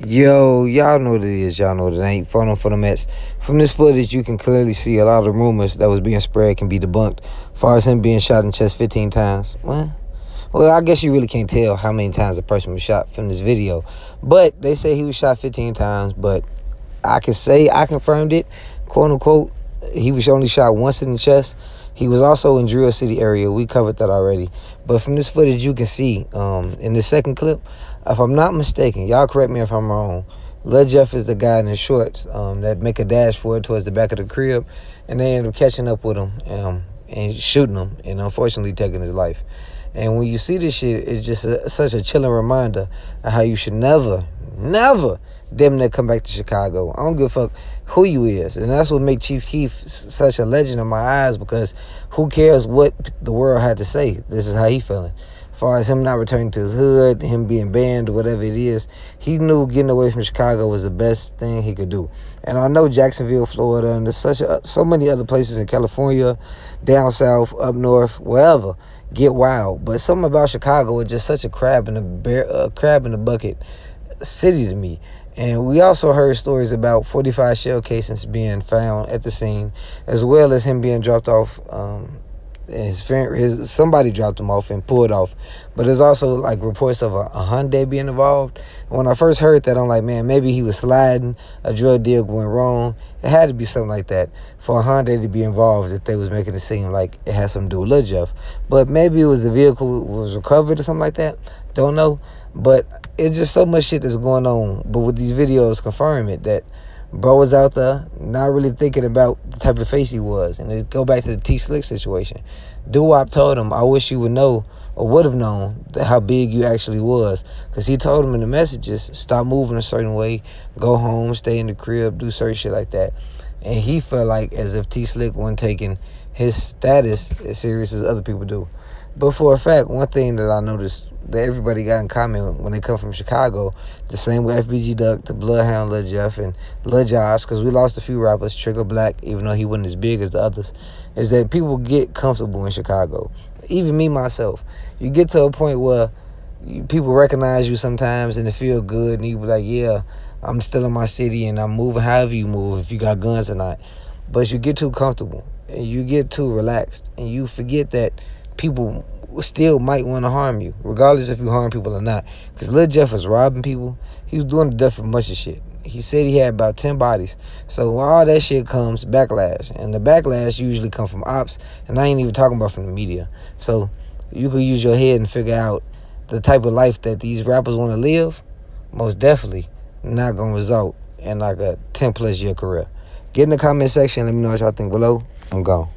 Yo, y'all know what it is. Y'all know what it ain't. Photo for the Mets. From this footage, you can clearly see a lot of rumors that was being spread can be debunked. As far as him being shot in the chest 15 times. Well, I guess you really can't tell how many times a person was shot from this video. But they say he was shot 15 times. But I can say I confirmed it, quote unquote. He was only shot once in the chest. He was also in Drill City area. We covered that already. But from this footage, you can see in the second clip, if I'm not mistaken, y'all correct me if I'm wrong, Liljeff is the guy in the shorts that make a dash for it towards the back of the crib, and they end up catching up with him and shooting him, and unfortunately taking his life. And when you see this shit, it's just such a chilling reminder of how you should never damn near come back to Chicago. I don't give a fuck who you is. And that's what make Chief Keef such a legend in my eyes, because who cares what the world had to say? This is how he feeling. As far as him not returning to his hood, him being banned, or whatever it is, he knew getting away from Chicago was the best thing he could do. And I know Jacksonville, Florida, and there's so many other places in California, down south, up north, wherever, get wild. But something about Chicago is just such a crab in the bucket city to me. And we also heard stories about 45 shell casings being found at the scene, as well as him being dropped off. Somebody dropped him off and pulled off. But there's also like reports of a Hyundai being involved. And when I first heard that, I'm like, man, maybe he was sliding, a drug deal went wrong. It had to be something like that for a Hyundai to be involved if they was making it seem like it had something to do with Liljeff. But maybe it was the vehicle was recovered or something like that. Don't know. But it's just so much shit that's going on. But with these videos confirm it, that bro was out there not really thinking about the type of face he was. And it go back to the T-Slick situation. Doo-Wop told him, I wish you would know or would have known how big you actually was. Because he told him in the messages, stop moving a certain way, go home, stay in the crib, do certain shit like that. And he felt like as if T-Slick wasn't taking his status as serious as other people do. But for a fact, one thing that I noticed that everybody got in common when they come from Chicago, the same with FBG Duck, the Bloodhound Liljeff, and Lil Josh, because we lost a few rappers, Trigger Black, even though he wasn't as big as the others, is that people get comfortable in Chicago. Even me, myself. You get to a point where people recognize you sometimes and it feel good, and you be like, yeah, I'm still in my city and I'm moving however you move, if you got guns or not. But you get too comfortable and you get too relaxed and you forget that people still might want to harm you, regardless if you harm people or not. Because Liljeff was robbing people. He was doing the death of a bunch of shit. He said he had about 10 bodies. So when all that shit comes, backlash. And the backlash usually come from ops. And I ain't even talking about from the media. So you could use your head and figure out the type of life that these rappers want to live. Most definitely not going to result in like a 10 plus year career. Get in the comment section. Let me know what y'all think below. I'm gone.